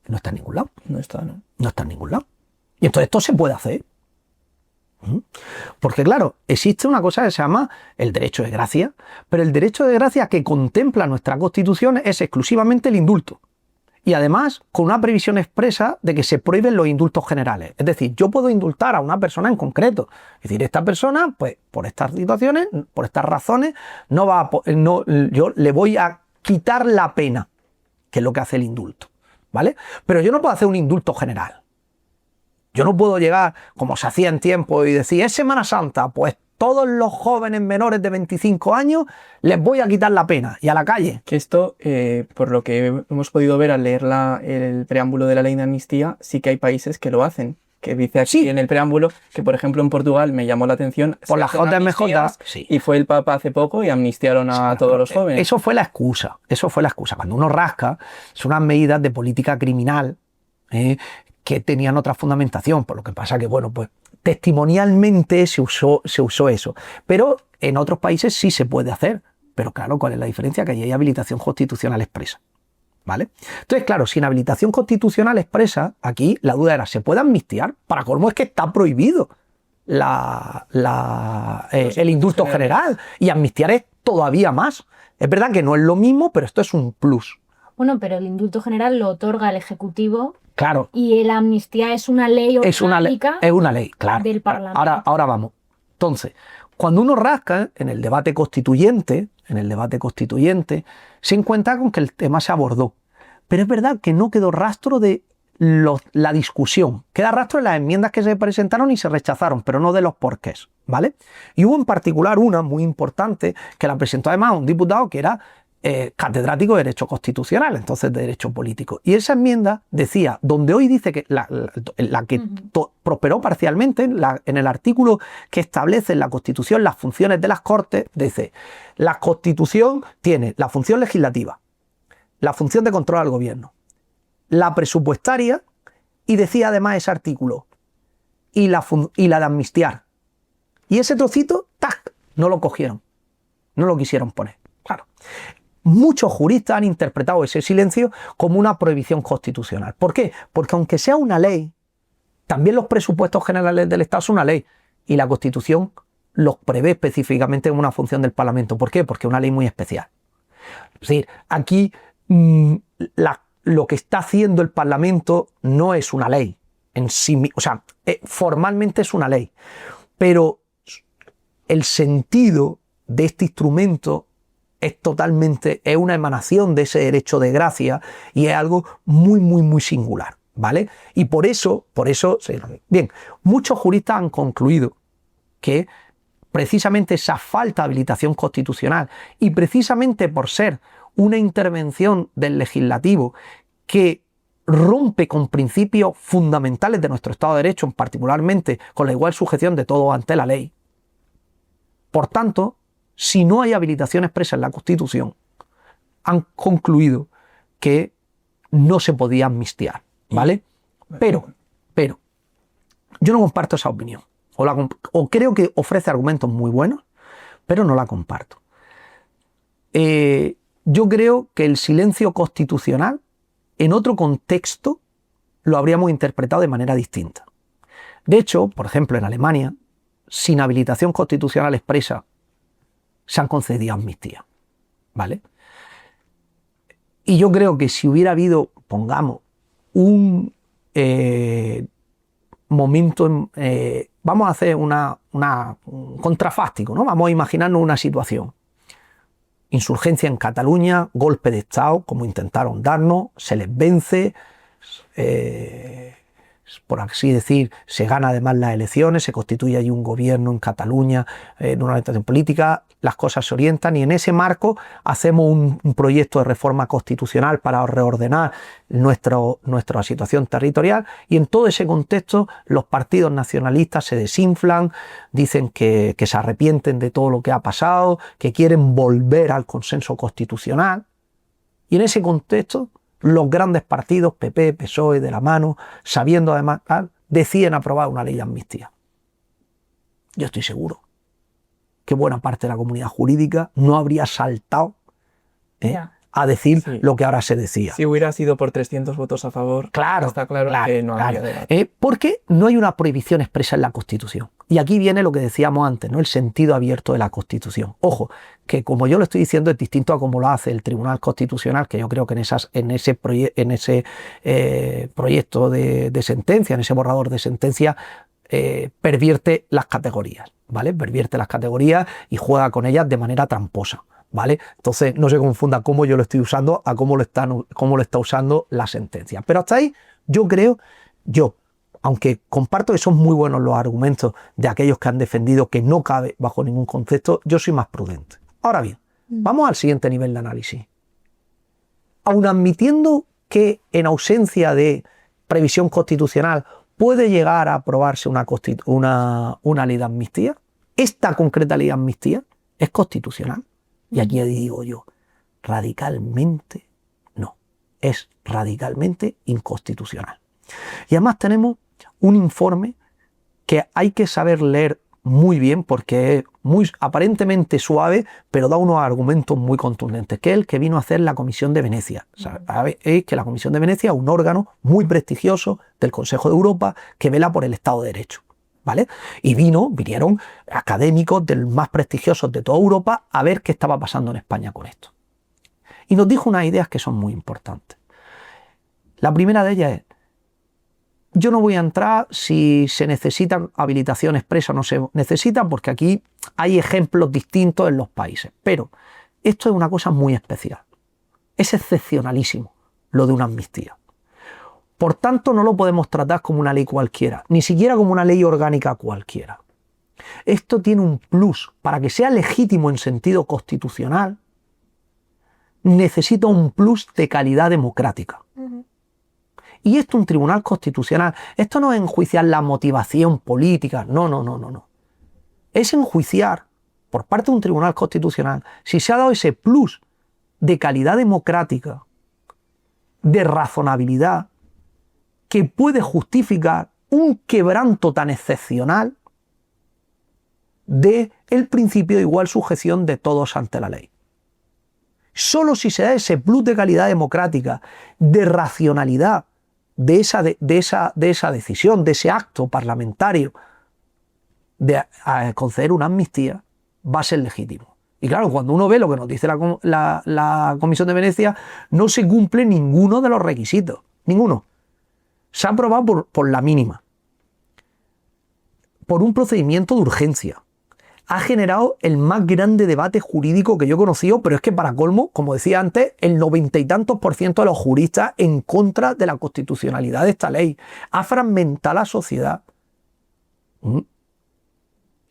No está en ningún lado. No está, ¿no? No está en ningún lado. Y entonces esto se puede hacer. Porque claro, existe una cosa que se llama el derecho de gracia, pero el derecho de gracia que contempla nuestra Constitución es exclusivamente el indulto. Y además con una previsión expresa de que se prohíben los indultos generales. Es decir, yo puedo indultar a una persona en concreto. Es decir, esta persona, pues por estas situaciones, por estas razones, yo le voy a quitar la pena, que es lo que hace el indulto, ¿vale? Pero yo no puedo hacer un indulto general. Yo no puedo llegar, como se hacía en tiempo, y decir, es Semana Santa, pues todos los jóvenes menores de 25 años les voy a quitar la pena y a la calle. Que esto, por lo que hemos podido ver al leer el preámbulo de la ley de amnistía, sí que hay países que lo hacen. Que dice aquí en el preámbulo que, por ejemplo, en Portugal me llamó la atención. Por las JMJ. Sí. Y fue el Papa hace poco y amnistiaron a todos los jóvenes. Eso fue la excusa. Eso fue la excusa. Cuando uno rasca, son unas medidas de política criminal que tenían otra fundamentación. Por lo que pasa que, bueno, pues testimonialmente se usó eso. Pero en otros países sí se puede hacer. Pero claro, ¿cuál es la diferencia? Que allí hay habilitación constitucional expresa. ¿Vale? Entonces, claro, sin habilitación constitucional expresa, aquí la duda era, ¿se puede amnistiar? Para colmo es que está prohibido el indulto general, y amnistiar es todavía más. Es verdad que no es lo mismo, pero esto es un plus. Bueno, pero el indulto general lo otorga el Ejecutivo. Claro. Y la amnistía es una ley orgánica. Es una ley, claro. Del Parlamento. Ahora vamos. Entonces, cuando uno rasca en el debate constituyente, se encuentra con que el tema se abordó. Pero es verdad que no quedó rastro de la discusión. Queda rastro de las enmiendas que se presentaron y se rechazaron, pero no de los porqués, ¿vale? Y hubo en particular una muy importante que la presentó además un diputado que era catedrático de Derecho Constitucional, entonces de Derecho Político. Y esa enmienda decía, donde hoy dice que la que prosperó parcialmente, en el artículo que establece en la Constitución las funciones de las Cortes, dice, la Constitución tiene la función legislativa, la función de control al gobierno, la presupuestaria, y decía además ese artículo, y la de amnistiar. Y ese trocito, ¡tac!, no lo cogieron, no lo quisieron poner. Claro. Muchos juristas han interpretado ese silencio como una prohibición constitucional. ¿Por qué? Porque aunque sea una ley, también los presupuestos generales del Estado son una ley, y la Constitución los prevé específicamente en una función del Parlamento. ¿Por qué? Porque es una ley muy especial. Es decir, aquí lo que está haciendo el Parlamento no es una ley en sí mismo, o sea, formalmente es una ley, pero el sentido de este instrumento es una emanación de ese derecho de gracia y es algo muy, muy, muy singular, ¿vale? Y por eso, bien, muchos juristas han concluido que precisamente esa falta de habilitación constitucional y precisamente por ser una intervención del legislativo que rompe con principios fundamentales de nuestro Estado de Derecho, particularmente con la igual sujeción de todos ante la ley. Por tanto, si no hay habilitación expresa en la Constitución, han concluido que no se podía amnistiar, ¿vale? Pero, yo no comparto esa opinión. O creo que ofrece argumentos muy buenos, pero no la comparto. Yo creo que el silencio constitucional, en otro contexto, lo habríamos interpretado de manera distinta. De hecho, por ejemplo, en Alemania, sin habilitación constitucional expresa, se han concedido amnistía, ¿vale? Y yo creo que si hubiera habido, pongamos, un momento, vamos a hacer un contrafáctico, ¿no? Vamos a imaginarnos una situación. Insurgencia en Cataluña, golpe de Estado, como intentaron darnos, se les vence, por así decir, se gana además las elecciones, se constituye allí un gobierno en Cataluña, en una orientación política, las cosas se orientan y en ese marco hacemos un proyecto de reforma constitucional para reordenar nuestra situación territorial y en todo ese contexto los partidos nacionalistas se desinflan, dicen que se arrepienten de todo lo que ha pasado, que quieren volver al consenso constitucional y en ese contexto los grandes partidos, PP, PSOE, de la mano, sabiendo además, deciden aprobar una ley de amnistía. Yo estoy seguro que buena parte de la comunidad jurídica no habría saltado a decir lo que ahora se decía. Si hubiera sido por 300 votos a favor, claro, está claro que no habría debate. Porque no hay una prohibición expresa en la Constitución. Y aquí viene lo que decíamos antes, ¿no? El sentido abierto de la Constitución. Ojo, que como yo lo estoy diciendo es distinto a como lo hace el Tribunal Constitucional, que yo creo que en ese proyecto de sentencia, en ese borrador de sentencia, pervierte las categorías, ¿vale? Pervierte las categorías y juega con ellas de manera tramposa, ¿vale? Entonces no se confunda cómo yo lo estoy usando a cómo lo está usando la sentencia. Pero hasta ahí aunque comparto que son muy buenos los argumentos de aquellos que han defendido que no cabe bajo ningún concepto, yo soy más prudente. Ahora bien, vamos al siguiente nivel de análisis. Aun admitiendo que en ausencia de previsión constitucional puede llegar a aprobarse una ley de amnistía, esta concreta ley de amnistía es constitucional. Y aquí digo yo, radicalmente no, es radicalmente inconstitucional. Y además tenemos un informe que hay que saber leer muy bien porque es muy aparentemente suave, pero da unos argumentos muy contundentes, que es el que vino a hacer la Comisión de Venecia. O sea, es que la Comisión de Venecia es un órgano muy prestigioso del Consejo de Europa que vela por el Estado de Derecho, ¿vale? Y vinieron académicos más prestigiosos de toda Europa a ver qué estaba pasando en España con esto. Y nos dijo unas ideas que son muy importantes. La primera de ellas es: yo no voy a entrar si se necesita habilitación expresa o no se necesita, porque aquí hay ejemplos distintos en los países. Pero esto es una cosa muy especial. Es excepcionalísimo lo de una amnistía. Por tanto, no lo podemos tratar como una ley cualquiera, ni siquiera como una ley orgánica cualquiera. Esto tiene un plus. Para que sea legítimo en sentido constitucional, necesita un plus de calidad democrática. Y esto un tribunal constitucional, esto no es enjuiciar la motivación política, no. Es enjuiciar por parte de un tribunal constitucional si se ha dado ese plus de calidad democrática de razonabilidad que puede justificar un quebranto tan excepcional del principio de igual sujeción de todos ante la ley. Solo si se da ese plus de calidad democrática, de racionalidad de esa decisión, de ese acto parlamentario de conceder una amnistía, va a ser legítimo. Y claro, cuando uno ve lo que nos dice la Comisión de Venecia, no se cumple ninguno de los requisitos. Ninguno. Se ha aprobado por la mínima. Por un procedimiento de urgencia. Ha generado el más grande debate jurídico que yo he conocido, pero es que para colmo, como decía antes, el 90 y tantos % de los juristas en contra de la constitucionalidad de esta ley. Ha fragmentado la sociedad.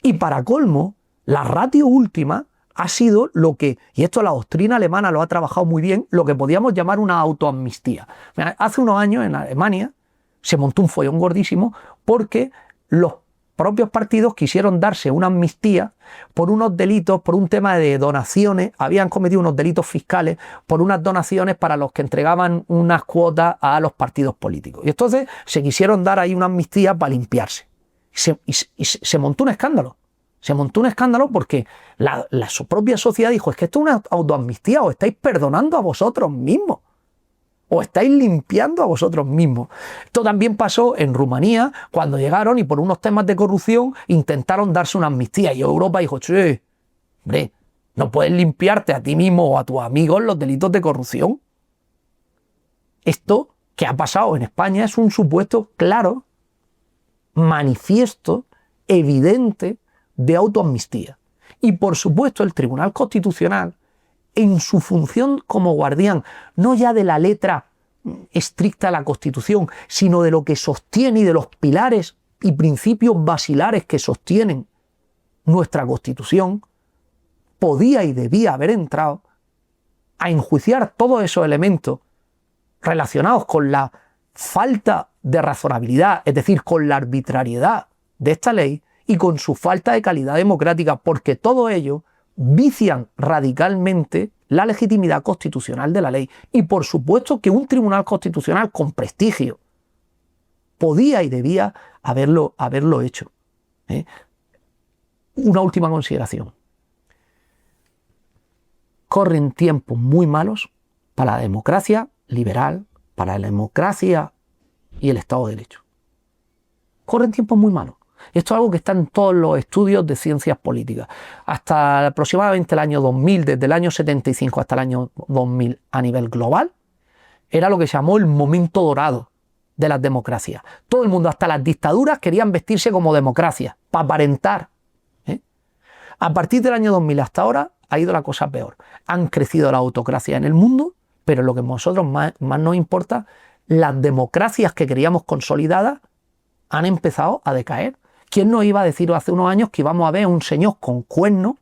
Y para colmo, la ratio última ha sido lo que, y esto la doctrina alemana lo ha trabajado muy bien, lo que podíamos llamar una autoamnistía. Hace unos años en Alemania se montó un follón gordísimo porque los propios partidos quisieron darse una amnistía por unos delitos, por un tema de donaciones, habían cometido unos delitos fiscales por unas donaciones para los que entregaban unas cuotas a los partidos políticos. Y entonces se quisieron dar ahí una amnistía para limpiarse. Y se montó un escándalo. Se montó un escándalo porque su propia sociedad dijo, es que esto es una autoamnistía, os estáis perdonando a vosotros mismos. Os estáis limpiando a vosotros mismos. Esto también pasó en Rumanía cuando llegaron y por unos temas de corrupción intentaron darse una amnistía. Y Europa dijo, che, hombre, no puedes limpiarte a ti mismo o a tus amigos los delitos de corrupción. Esto que ha pasado en España es un supuesto claro, manifiesto, evidente de autoamnistía. Y por supuesto el Tribunal Constitucional, en su función como guardián, no ya de la letra estricta de la Constitución, sino de lo que sostiene y de los pilares y principios basilares que sostienen nuestra Constitución, podía y debía haber entrado a enjuiciar todos esos elementos relacionados con la falta de razonabilidad, es decir, con la arbitrariedad de esta ley y con su falta de calidad democrática, porque todo ello vician radicalmente la legitimidad constitucional de la ley. Y por supuesto que un tribunal constitucional con prestigio podía y debía haberlo hecho. Una última consideración. Corren tiempos muy malos para la democracia liberal, para la democracia y el Estado de Derecho. Corren tiempos muy malos. Esto es algo que está en todos los estudios de ciencias políticas. Hasta aproximadamente el año 2000, desde el año 75 hasta el año 2000 a nivel global, era lo que se llamó el momento dorado de las democracias. Todo el mundo, hasta las dictaduras, querían vestirse como democracia, para aparentar. A partir del año 2000 hasta ahora ha ido la cosa peor. Han crecido las autocracias en el mundo, pero lo que a nosotros más nos importa, las democracias que creíamos consolidadas han empezado a decaer. ¿Quién nos iba a decir hace unos años que íbamos a ver a un señor con cuernos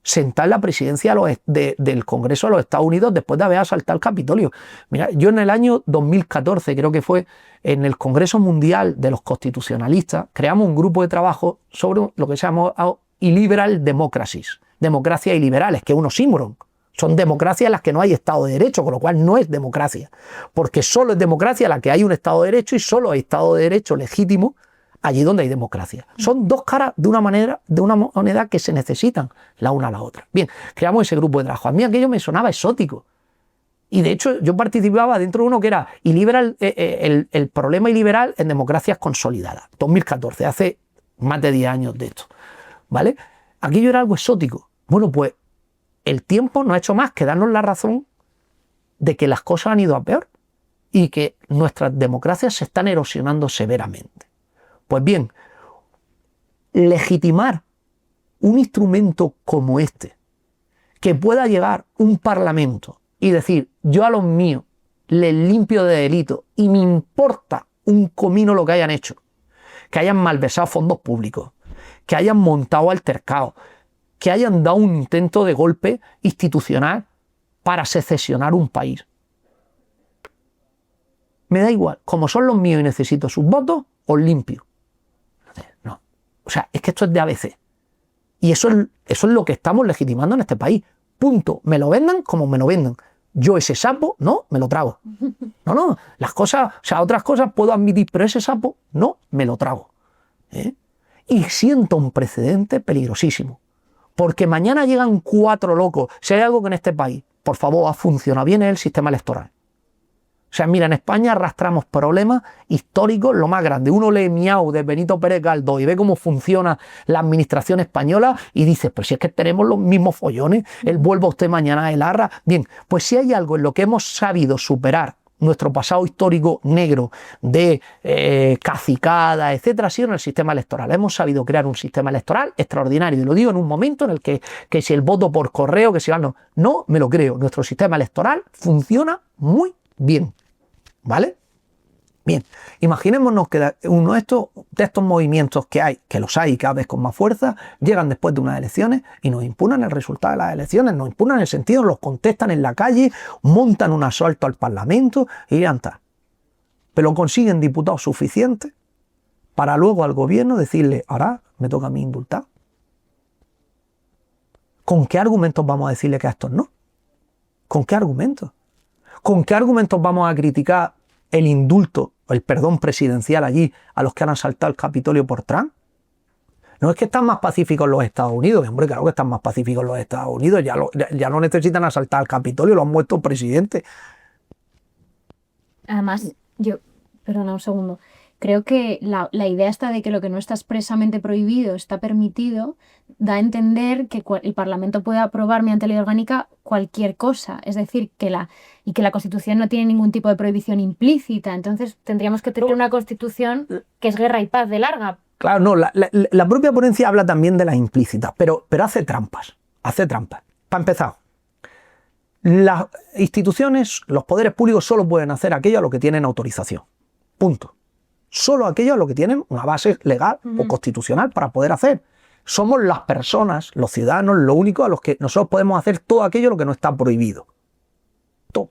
sentado en la presidencia del Congreso de los Estados Unidos después de haber asaltado el Capitolio? Mira, yo en el año 2014, creo que fue, en el Congreso Mundial de los Constitucionalistas, creamos un grupo de trabajo sobre lo que se llama illiberal democracies, democracias iliberales, que es un oxímoron. Son democracias en las que no hay Estado de Derecho, con lo cual no es democracia. Porque solo es democracia en la que hay un Estado de Derecho y solo hay Estado de Derecho legítimo allí donde hay democracia. Son dos caras de una moneda que se necesitan la una a la otra. Bien, creamos ese grupo de trabajo. A mí aquello me sonaba exótico. Y de hecho yo participaba dentro de uno que era el problema iliberal en democracias consolidadas. 2014, hace más de 10 años de esto. ¿Vale? Aquello era algo exótico. Bueno, pues el tiempo no ha hecho más que darnos la razón de que las cosas han ido a peor y que nuestras democracias se están erosionando severamente. Pues bien, legitimar un instrumento como este, que pueda llegar un parlamento y decir, yo a los míos les limpio de delito y me importa un comino lo que hayan hecho, que hayan malversado fondos públicos, que hayan montado altercados, que hayan dado un intento de golpe institucional para secesionar un país. Me da igual, como son los míos y necesito sus votos, os limpio. No. O sea, es que esto es de ABC. Y eso es lo que estamos legitimando en este país. Punto. Me lo vendan como me lo vendan. Yo ese sapo, no, me lo trago. No, las cosas, o sea, otras cosas puedo admitir, pero ese sapo, no, me lo trago. Y siento un precedente peligrosísimo. Porque mañana llegan 4 locos. Si hay algo que en este país, por favor, funciona bien, es el sistema electoral. O sea, mira, en España arrastramos problemas históricos, lo más grande. Uno lee Miau de Benito Pérez Galdós y ve cómo funciona la administración española y dice, pero si es que tenemos los mismos follones, él vuelva usted mañana a El Arra. Bien, pues si hay algo en lo que hemos sabido superar nuestro pasado histórico negro de cacicada, etcétera, ha sido en el sistema electoral. Hemos sabido crear un sistema electoral extraordinario, y lo digo en un momento en el que si el voto por correo, que si no me lo creo. Nuestro sistema electoral funciona muy bien, ¿vale? Bien, imaginémonos que uno de estos movimientos que hay, que los hay cada vez con más fuerza, llegan después de unas elecciones y nos impugnan el resultado de las elecciones, nos impugnan el sentido, los contestan en la calle, montan un asalto al Parlamento y ya está. Pero consiguen diputados suficientes para luego al gobierno decirle, ahora me toca a mí indultar. ¿Con qué argumentos vamos a decirle que a estos no? ¿Con qué argumentos? ¿Con qué argumentos vamos a criticar el indulto, el perdón presidencial allí a los que han asaltado el Capitolio por Trump? No es que están más pacíficos los Estados Unidos, hombre, claro que están más pacíficos los Estados Unidos, ya no necesitan asaltar el Capitolio, lo han muerto el presidente. Además, perdona un segundo, creo que la idea esta de que lo que no está expresamente prohibido está permitido da a entender que el Parlamento puede aprobar mediante ley orgánica cualquier cosa, es decir, que la Constitución no tiene ningún tipo de prohibición implícita, entonces tendríamos que tener una Constitución que es guerra y paz de larga. Claro, no, la propia ponencia habla también de las implícitas, pero hace trampas. Para empezar, las instituciones, los poderes públicos solo pueden hacer aquello a lo que tienen autorización. Punto. Solo aquello a lo que tienen una base legal o constitucional para poder hacer. Somos las personas, los ciudadanos, lo único a los que nosotros podemos hacer todo aquello lo que no está prohibido. Todo.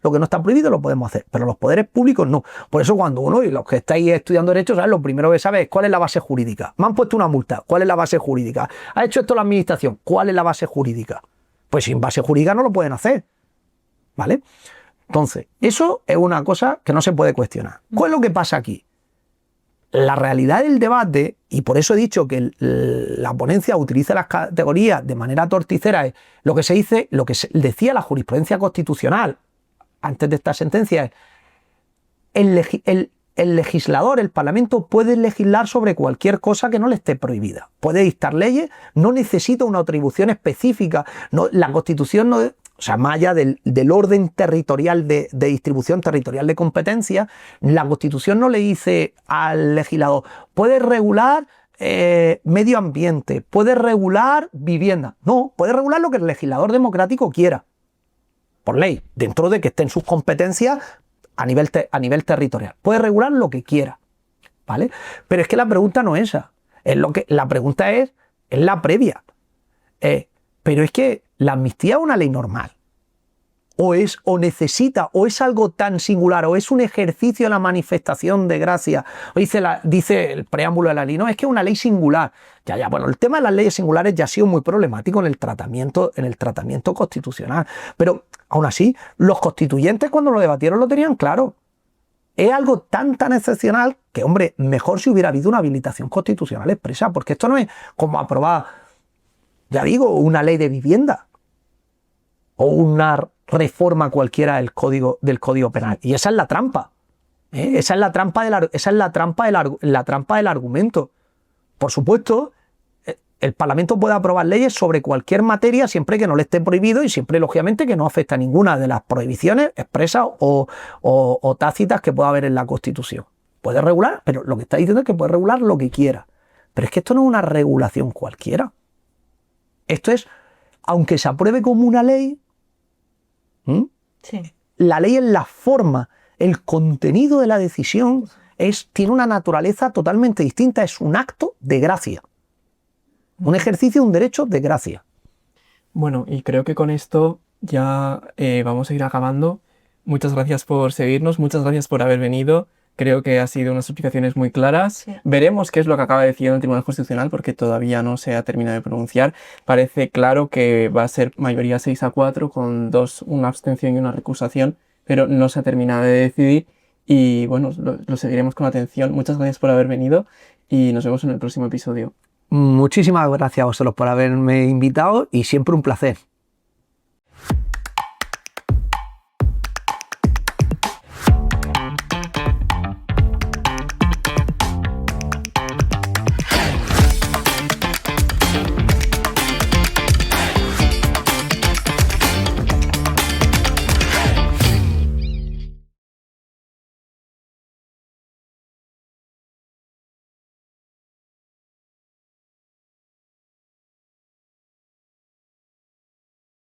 Lo que no está prohibido lo podemos hacer, pero los poderes públicos no. Por eso cuando uno, y los que estáis estudiando derecho, ¿sabes? Lo primero que sabes es cuál es la base jurídica. Me han puesto una multa, ¿cuál es la base jurídica? ¿Ha hecho esto la administración? ¿Cuál es la base jurídica? Pues sin base jurídica no lo pueden hacer, ¿vale? Entonces, eso es una cosa que no se puede cuestionar. ¿Cuál es lo que pasa aquí? La realidad del debate, y por eso he dicho que la ponencia utiliza las categorías de manera torticera, es lo que se dice, lo que decía la jurisprudencia constitucional antes de esta sentencia, es el legislador, el Parlamento puede legislar sobre cualquier cosa que no le esté prohibida. Puede dictar leyes, no necesita una atribución específica. La Constitución no... O sea, más allá del orden territorial de distribución territorial de competencias, la Constitución no le dice al legislador, puede regular medio ambiente, puede regular vivienda. No, puede regular lo que el legislador democrático quiera, por ley, dentro de que esté en sus competencias a nivel territorial. Puede regular lo que quiera, ¿vale? Pero es que la pregunta no es esa. La pregunta es la previa. Pero es que la amnistía es una ley normal. O necesita, o es algo tan singular, o es un ejercicio de la manifestación de gracia. O dice el preámbulo de la ley, no, es que es una ley singular. Bueno, el tema de las leyes singulares ya ha sido muy problemático en el tratamiento constitucional. Pero aún así, los constituyentes cuando lo debatieron lo tenían claro. Es algo tan excepcional que, hombre, mejor si hubiera habido una habilitación constitucional expresa, porque esto no es como aprobar, ya digo, una ley de vivienda o una reforma cualquiera del código penal. Y esa es la trampa. Esa es la trampa del argumento. Por supuesto, el Parlamento puede aprobar leyes sobre cualquier materia siempre que no le esté prohibido y siempre, lógicamente, que no afecte a ninguna de las prohibiciones expresas o tácitas que pueda haber en la Constitución. Puede regular, pero lo que está diciendo es que puede regular lo que quiera. Pero es que esto no es una regulación cualquiera. Esto es, aunque se apruebe como una ley, sí. La ley es la forma, el contenido de la decisión tiene una naturaleza totalmente distinta, es un acto de gracia. Un ejercicio, un derecho de gracia. Bueno, y creo que con esto ya vamos a ir acabando. Muchas gracias por seguirnos, muchas gracias por haber venido. Creo que ha sido unas explicaciones muy claras. Sí. Veremos qué es lo que acaba decidiendo el Tribunal Constitucional porque todavía no se ha terminado de pronunciar. Parece claro que va a ser mayoría 6-4 con una abstención y una recusación, pero no se ha terminado de decidir y bueno, lo seguiremos con atención. Muchas gracias por haber venido y nos vemos en el próximo episodio. Muchísimas gracias a vosotros por haberme invitado y siempre un placer.